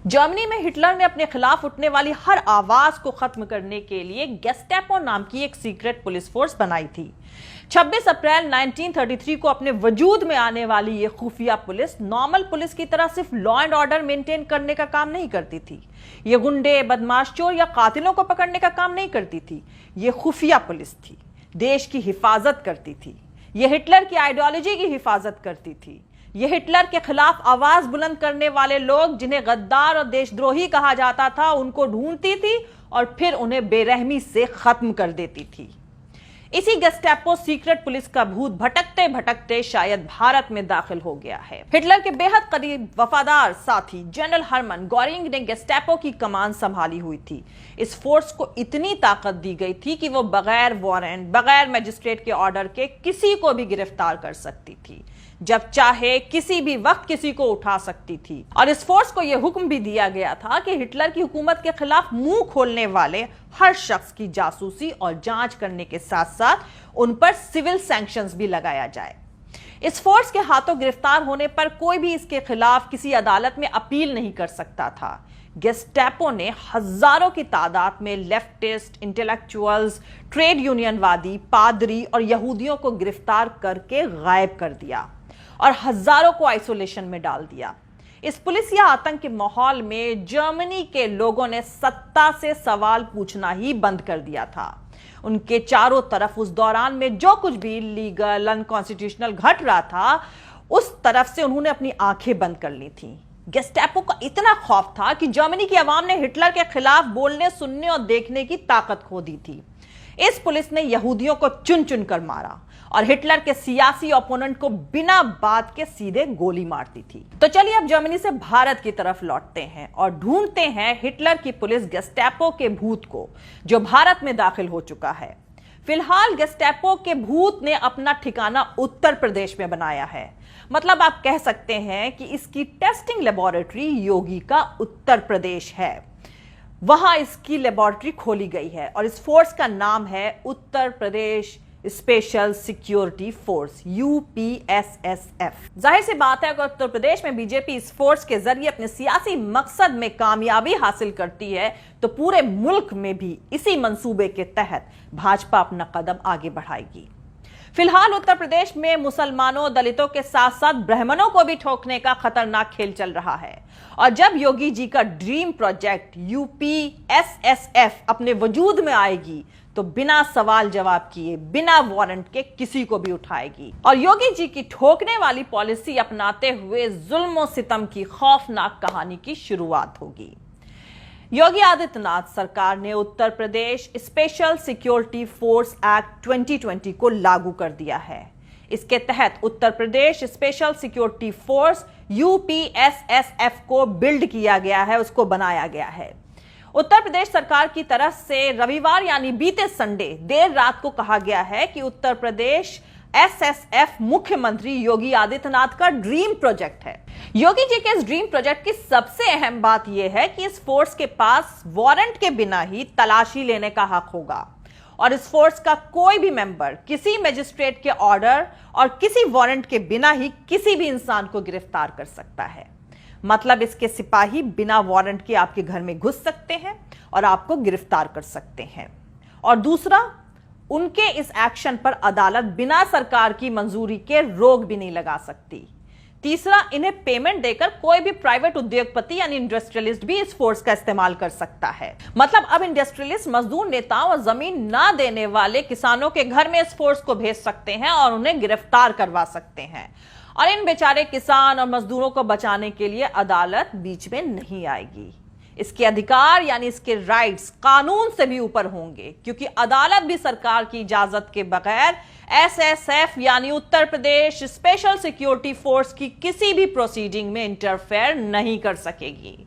Germany में Hitler ने अपने खिलाफ उठने वाली हर आवाज को खत्म करने के लिए गेस्टापो नाम की एक सीक्रेट पुलिस फोर्स बनाई थी। 26 अप्रैल 1933 को अपने वजूद में आने वाली यह खुफिया पुलिस नॉर्मल पुलिस की तरह सिर्फ लॉ एंड ऑर्डर मेंटेन करने का काम नहीं करती थी। यह गुंडे, बदमाश, चोर या कातिलों को पकड़ने का काम नहीं करती थी। यह खुफिया पुलिस थी, देश की हिफाजत करती थी। यह हिटलर की आइडियोलॉजी की हिफाजत करती थी। यह हिटलर के खिलाफ आवाज बुलंद करने वाले लोग, जिन्हें गद्दार और देशद्रोही कहा जाता था, उनको ढूंढती थी और फिर उन्हें बेरहमी से खत्म कर देती थी। इसी गेस्टापो सीक्रेट पुलिस का भूत भटकते भटकते शायद भारत में दाखिल हो गया है। हिटलर के बेहद करीब वफादार साथी जनरल हरमन गोरिंग ने गेस्टापो की कमान संभाली हुई थी। इस फोर्स को इतनी ताकत दी गई थी कि वो बगैर वारंट, बगैर मजिस्ट्रेट के ऑर्डर के किसी को भी गिरफ्तार कर सकती थी, जब चाहे किसी भी वक्त किसी को उठा सकती थी। और इस फोर्स को यह हुक्म भी दिया गया था कि हिटलर की हुकूमत के खिलाफ मुंह खोलने वाले हर शख्स की जासूसी और जांच करने के साथ साथ उन पर सिविल सैंक्शंस भी लगाया जाए। इस फोर्स के हाथों गिरफ्तार होने पर कोई भी इसके खिलाफ किसी अदालत में अपील नहीं कर सकता था। गेस्टापो ने हजारों की तादाद में लेफ्टिस्ट, इंटेलेक्चुअल्स, ट्रेड यूनियनवादी, पादरी और यहूदियों को गिरफ्तार करके गायब कर दिया और हजारों को आइसोलेशन में डाल दिया। इस पुलिस या आतंक के माहौल में जर्मनी के लोगों ने सत्ता से सवाल पूछना ही बंद कर दिया था। उनके चारों तरफ उस दौरान में जो कुछ भी लीगल, अनकॉन्स्टिट्यूशनल घट रहा था, उस तरफ से उन्होंने अपनी आंखें बंद कर ली थी। गेस्टापो का इतना खौफ था कि जर्मनी की आवाम ने हिटलर के खिलाफ बोलने, सुनने और देखने की ताकत खो दी थी। इस पुलिस ने यहूदियों को चुन चुन कर मारा और हिटलर के सियासी ओपोनेंट को बिना बात के सीधे गोली मारती थी। तो चलिए अब जर्मनी से भारत की तरफ लौटते हैं और ढूंढते हैं हिटलर की पुलिस गेस्टापो के भूत को, जो भारत में दाखिल हो चुका है। फिलहाल गेस्टापो के भूत ने अपना ठिकाना उत्तर प्रदेश में बनाया है। मतलब आप कह सकते हैं कि इसकी टेस्टिंग लेबोरेटरी योगी का उत्तर प्रदेश है। वहां इसकी लेबोरेटरी खोली गई है और इस फोर्स का नाम है Uttar Pradesh special security force, UPSSF। जाहिर सी बात है, अगर उत्तर प्रदेश में बीजेपी इस फोर्स के जरिए अपने सियासी मकसद में कामयाबी हासिल करती है, तो पूरे मुल्क में भी इसी मंसूबे के तहत भाजपा अपना कदम आगे बढ़ाएगी। फिलहाल उत्तर प्रदेश में मुसलमानों, दलितों के साथ साथ ब्राह्मणों को भी ठोकने का खतरनाक खेल चल रहा है। और जब योगी जी का ड्रीम प्रोजेक्ट UPSSF अपने वजूद में आएगी, तो बिना सवाल जवाब किए, बिना वारंट के किसी को भी उठाएगी और योगी जी की ठोकने वाली पॉलिसी अपनाते हुए जुल्म और सितम की खौफनाक कहानी की शुरुआत होगी। योगी आदित्यनाथ सरकार ने Uttar Pradesh special security force act 2020 को लागू कर दिया है। इसके तहत Uttar Pradesh special security force UPSSF को बिल्ड किया गया है, उसको बनाया गया है। उत्तर प्रदेश सरकार की तरफ से रविवार यानी बीते संडे देर रात को कहा गया है कि उत्तर प्रदेश SSF मुख्यमंत्री योगी आदित्यनाथ का ड्रीम प्रोजेक्ट है। योगी जी के इस ड्रीम प्रोजेक्ट की सबसे अहम बात यह है कि इस फोर्स के पास वारंट के बिना ही तलाशी लेने का हक होगा और इस फोर्स का कोई भी मेंबर किसी मजिस्ट्रेट के ऑर्डर और किसी वारंट के बिना ही किसी भी इंसान को गिरफ्तार कर सकता है। मतलब इसके सिपाही बिना वारंट के आपके घर में घुस सकते हैं और आपको गिरफ्तार कर सकते हैं। और दूसरा, उनके इस एक्शन पर अदालत बिना सरकार की मंजूरी के रोक भी नहीं लगा सकती। तीसरा, इन्हें पेमेंट देकर कोई भी प्राइवेट उद्योगपति यानी इंडस्ट्रियलिस्ट भी इस फोर्स का इस्तेमाल कर सकता है। मतलब अब इंडस्ट्रियलिस्ट मजदूर नेताओं और जमीन ना देने वाले किसानों के घर में इस फोर्स को भेज सकते हैं और उन्हें गिरफ्तार करवा सकते हैं। और इन बेचारे किसान और मजदूरों को बचाने के लिए अदालत बीच में नहीं आएगी। इसके अधिकार यानी इसके राइट्स कानून से भी ऊपर होंगे, क्योंकि अदालत भी सरकार की इजाजत के बगैर SSF यानी Uttar Pradesh special security force की किसी भी प्रोसीडिंग में इंटरफेयर नहीं कर सकेगी।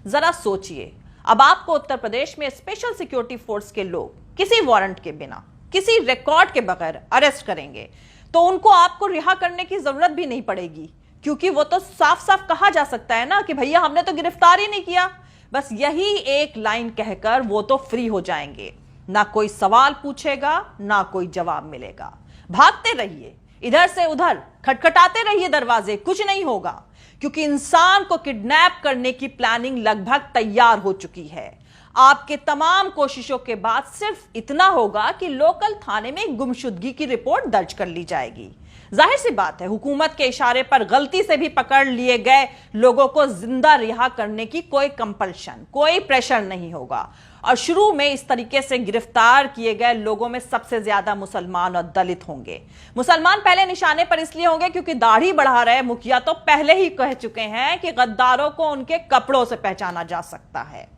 जरा सोचिए, अब आपको उत्तर प्रदेश में स्पेशल सिक्योरिटी फोर्स के लोग किसी वारंट के बिना, किसी रिकॉर्ड के बगैर अरेस्ट करेंगे, तो उनको आपको रिहा करने की जरूरत भी नहीं पड़ेगी, क्योंकि वो तो साफ साफ कहा जा सकता है ना कि भैया हमने तो गिरफ्तार ही नहीं किया। बस यही एक लाइन कहकर वो तो फ्री हो जाएंगे। ना कोई सवाल पूछेगा, ना कोई जवाब मिलेगा। भागते रहिए, इधर से उधर खटखटाते रहिए दरवाजे, कुछ नहीं होगा, क्योंकि इंसान को किडनैप करने की प्लानिंग लगभग तैयार हो चुकी है। आपके तमाम कोशिशों के बाद सिर्फ इतना होगा कि लोकल थाने में गुमशुदगी की रिपोर्ट दर्ज कर ली जाएगी। जाहिर सी बात है, हुकूमत के इशारे पर गलती से भी पकड़ लिए गए लोगों को जिंदा रिहा करने की कोई कंपल्शन, कोई प्रेशर नहीं होगा। और शुरू में इस तरीके से गिरफ्तार किए गए लोगों में सबसे ज्यादा मुसलमान और दलित होंगे। मुसलमान पहले निशाने पर इसलिए होंगे क्योंकि दाढ़ी बढ़ा रहे मुखिया तो पहले ही कह चुके हैं कि गद्दारों को उनके कपड़ों से पहचाना जा सकता है।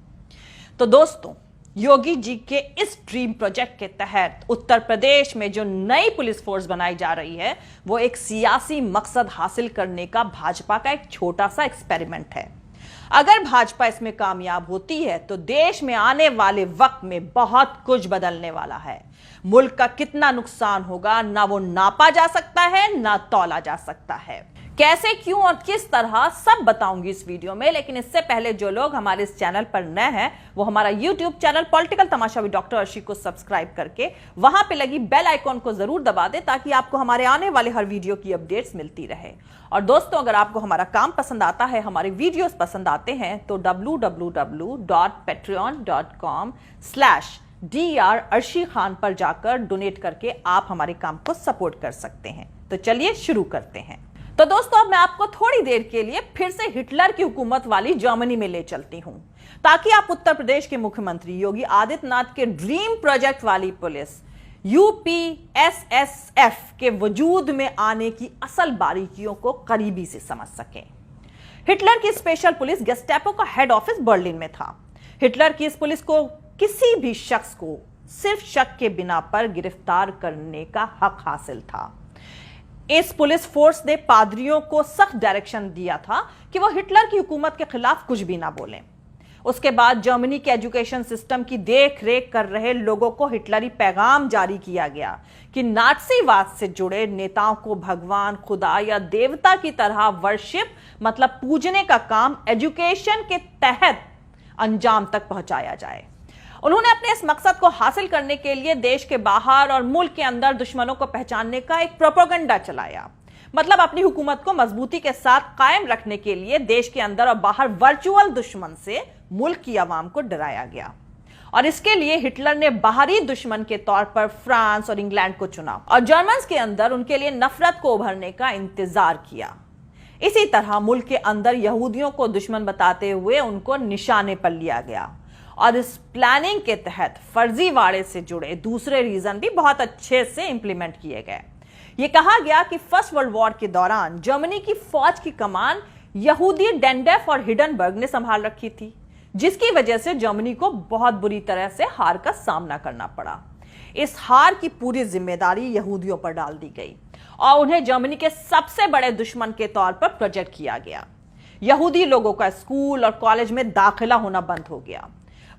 तो दोस्तों, योगी जी के इस ड्रीम प्रोजेक्ट के तहत उत्तर प्रदेश में जो नई पुलिस फोर्स बनाई जा रही है, वो एक सियासी मकसद हासिल करने का भाजपा का एक छोटा सा एक्सपेरिमेंट है। अगर भाजपा इसमें कामयाब होती है तो देश में आने वाले वक्त में बहुत कुछ बदलने वाला है। मुल्क का कितना नुकसान होगा ना वो नापा जा सकता है, ना तौला जा सकता है। कैसे, क्यों और किस तरह सब बताऊंगी इस वीडियो में। लेकिन इससे पहले जो लोग हमारे इस चैनल पर नए हैं वो हमारा YouTube channel political Tamasha with doctor Arshi को सब्सक्राइब करके वहां पे लगी बेल आइकॉन को जरूर दबा दे ताकि आपको हमारे आने वाले हर वीडियो की अपडेट्स मिलती रहे। और दोस्तों, अगर आपको हमारा काम पसंद आता है, हमारे वीडियोस पसंद आते हैं तो www.patreon.com/Dr अर्शी खान पर जाकर डोनेट करके आप हमारे काम को सपोर्ट कर सकते हैं। तो चलिए शुरू करते हैं। तो दोस्तों, अब मैं आपको थोड़ी देर के लिए फिर से हिटलर की हुकूमत वाली जर्मनी में ले चलती हूं ताकि आप उत्तर प्रदेश के मुख्यमंत्री योगी आदित्यनाथ के ड्रीम प्रोजेक्ट वाली पुलिस यूपीएसएसएफ के वजूद में आने की असल बारीकियों को करीबी से समझ सकें। हिटलर की स्पेशल पुलिस गेस्टापो का हेड ऑफिस बर्लिन में था। हिटलर की इस पुलिस को किसी भी शख्स को सिर्फ शक के बिना पर गिरफ्तार करने का हक हासिल था। इस पुलिस फोर्स ने पादरियों को सख्त डायरेक्शन दिया था कि वो हिटलर की हुकूमत के खिलाफ कुछ भी ना बोलें। उसके बाद जर्मनी के एजुकेशन सिस्टम की देख रेख कर रहे लोगों को हिटलरी पैगाम जारी किया गया कि नाटसीवाद से जुड़े नेताओं को भगवान, खुदा या देवता की तरह वर्शिप मतलब पूजने का काम एजुकेशन के तहत अंजाम तक पहुंचाया जाए। उन्होंने अपने इस मकसद को हासिल करने के लिए देश के बाहर और मुल्क के अंदर दुश्मनों को पहचानने का एक प्रोपेगेंडा चलाया। मतलब अपनी हुकूमत को मजबूती के साथ कायम रखने के लिए देश के अंदर और बाहर वर्चुअल दुश्मन से मुल्क की आवाम को डराया गया। और इसके लिए हिटलर ने बाहरी दुश्मन के तौर पर फ्रांस और इंग्लैंड को चुना और जर्मन्स के अंदर उनके लिए नफरत को उभरने का इंतजार किया। इसी तरह मुल्क के अंदर यहूदियों को दुश्मन बताते हुए उनको निशाने पर लिया गया। और इस प्लानिंग के तहत फर्जीवाड़े से जुड़े दूसरे रीजन भी बहुत अच्छे से इंप्लीमेंट किए गए। यह कहा गया कि फर्स्ट वर्ल्ड वॉर के दौरान जर्मनी की फौज की कमान यहूदी डेंडेफ और हिडनबर्ग ने संभाल रखी थी, जिसकी वजह से जर्मनी को बहुत बुरी तरह से हार का सामना करना पड़ा। इस हार की पूरी जिम्मेदारी यहूदियों पर डाल दी गई और उन्हें जर्मनी के सबसे बड़े दुश्मन के तौर पर प्रोजेक्ट किया गया। यहूदी लोगों का स्कूल और कॉलेज में दाखिला होना बंद हो गया।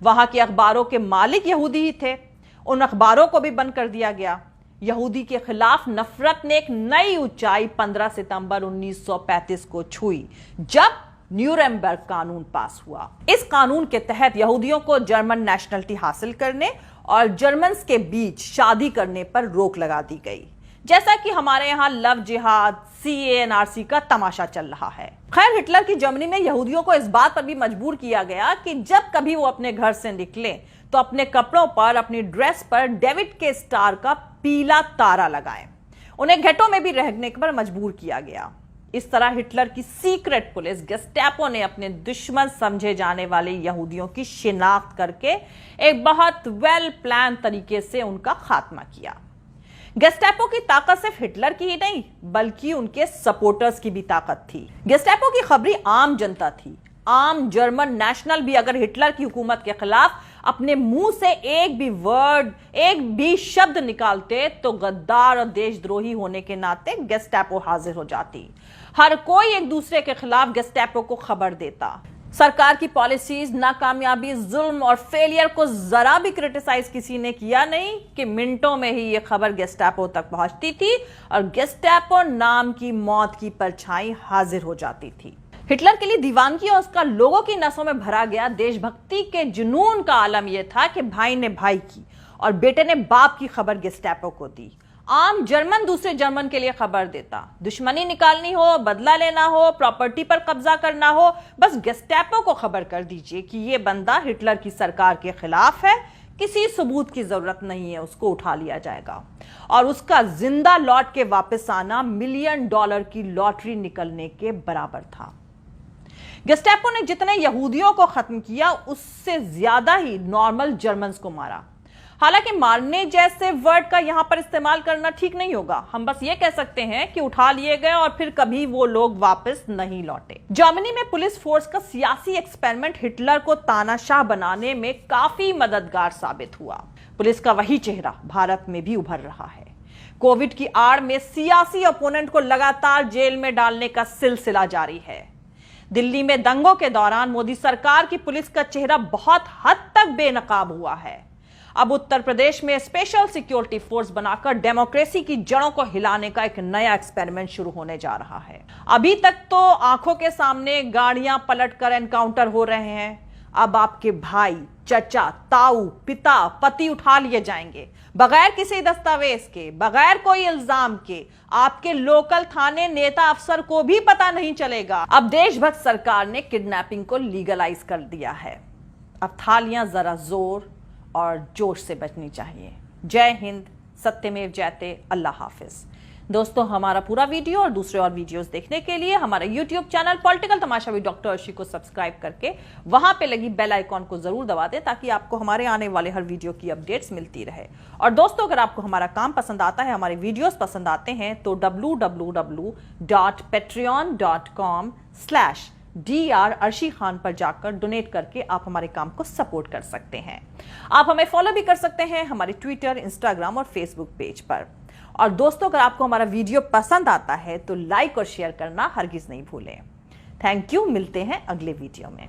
वहां के अखबारों के मालिक यहूदी ही थे, उन अखबारों को भी बंद कर दिया गया। यहूदी के खिलाफ नफरत ने एक नई ऊंचाई 15 सितंबर 1935 को छुई जब न्यूरेमबर्ग कानून पास हुआ। इस कानून के तहत यहूदियों को जर्मन नेशनलिटी हासिल करने और जर्मन्स के बीच शादी करने पर रोक लगा दी गई। जैसा कि हमारे यहां लव जिहाद, CANRC का तमाशा चल रहा है। खैर, हिटलर की जर्मनी में यहूदियों को इस बात पर भी मजबूर किया गया कि जब कभी वो अपने घर से निकले तो अपने कपड़ों पर, अपनी ड्रेस पर डेविड के स्टार का पीला तारा लगाएं। उन्हें घेटों में भी रहने पर मजबूर किया गया। इस तरह हिटलर की सीक्रेट पुलिस गेस्टापो ने अपने दुश्मन समझे जाने वाले यहूदियों की शिनाख्त करके एक बहुत वेल प्लान तरीके से उनका खात्मा किया। गेस्टापो की ताकत सिर्फ हिटलर की ही नहीं बल्कि उनके सपोर्टर्स की भी ताकत थी। गेस्टापो की खबरी आम जनता थी। आम जर्मन नेशनल भी अगर हिटलर की हुकूमत के खिलाफ अपने मुंह से एक भी वर्ड, एक भी शब्द निकालते तो गद्दार और देशद्रोही होने के नाते गेस्टापो हाजिर हो जाती। हर कोई एक दूसरे के खिलाफ गेस्टापो को खबर देता। सरकार की पॉलिसीज, नाकामयाबी, जुल्म और फेलियर को जरा भी क्रिटिसाइज किसी ने किया नहीं कि मिनटों में ही यह खबर गेस्टापो तक पहुंचती थी और गेस्टापो नाम की मौत की परछाई हाजिर हो जाती थी। हिटलर के लिए दीवानगी और उसका लोगों की नसों में भरा गया देशभक्ति के जुनून का आलम यह था कि भाई ने भाई की और बेटे ने बाप की खबर गेस्टापो को दी। आम जर्मन दूसरे जर्मन के लिए खबर देता। दुश्मनी निकालनी हो, बदला लेना हो, प्रॉपर्टी पर कब्जा करना हो, बस गेस्टापो को खबर कर दीजिए कि यह बंदा हिटलर की सरकार के खिलाफ है, किसी सबूत की जरूरत नहीं है, उसको उठा लिया जाएगा। और उसका जिंदा लौट के वापस आना $1 मिलियन की लॉटरी निकलने के बराबर था। गेस्टापो ने जितने यहूदियों को खत्म किया, उससे ज्यादा ही नॉर्मल जर्मन्स को मारा। हालांकि मारने जैसे वर्ड का यहां पर इस्तेमाल करना ठीक नहीं होगा, हम बस ये कह सकते हैं कि उठा लिए गए और फिर कभी वो लोग वापस नहीं लौटे। जर्मनी में पुलिस फोर्स का सियासी एक्सपेरिमेंट हिटलर को तानाशाह बनाने में काफी मददगार साबित हुआ। पुलिस का वही चेहरा भारत में भी उभर रहा है। कोविड की आड़ में सियासी ओपोनेंट को लगातार जेल में डालने का सिलसिला जारी है। दिल्ली में दंगों के दौरान मोदी सरकार की पुलिस का चेहरा बहुत हद तक बेनकाब हुआ है। अब उत्तर प्रदेश में स्पेशल सिक्योरिटी फोर्स बनाकर डेमोक्रेसी की जड़ों को हिलाने का एक नया एक्सपेरिमेंट शुरू होने जा रहा है। अभी तक तो आंखों के सामने गाड़ियां पलटकर एनकाउंटर हो रहे हैं। अब आपके भाई, चचा, ताऊ, पिता, पति उठा लिए जाएंगे बगैर किसी दस्तावेज के, बगैर कोई इल्जाम के। आपके लोकल थाने नेता अफसर को भी पता नहीं चलेगा। अब देशभक्त सरकार ने किडनैपिंग को लीगलाइज कर दिया है। अब थालियां जरा जोर और जोश से बजनी चाहिए। जय हिंद, सत्यमेव जयते, अल्लाह हाफिज। दोस्तों, हमारा पूरा वीडियो और दूसरे और वीडियोस देखने के लिए हमारा YouTube channel political Tamasha with doctor Arshi को सब्सक्राइब करके वहां पे लगी बेल आइकॉन को जरूर दबा दें, ताकि आपको हमारे आने वाले हर वीडियो की अपडेट्स मिलती रहे। और दोस्तों, अगर आपको हमारा काम पसंद आता है, हमारे वीडियोस पसंद आते हैं, तो www.patreon.com/Dr अर्शी खान पर जाकर डोनेट करके आप हमारे काम को सपोर्ट कर सकते हैं। आप हमें फॉलो भी कर सकते हैं हमारे ट्विटर, इंस्टाग्राम और फेसबुक पेज पर। और दोस्तों, अगर आपको हमारा वीडियो पसंद आता है तो लाइक और शेयर करना हरगिज नहीं भूलें। थैंक यू, मिलते हैं अगले वीडियो में।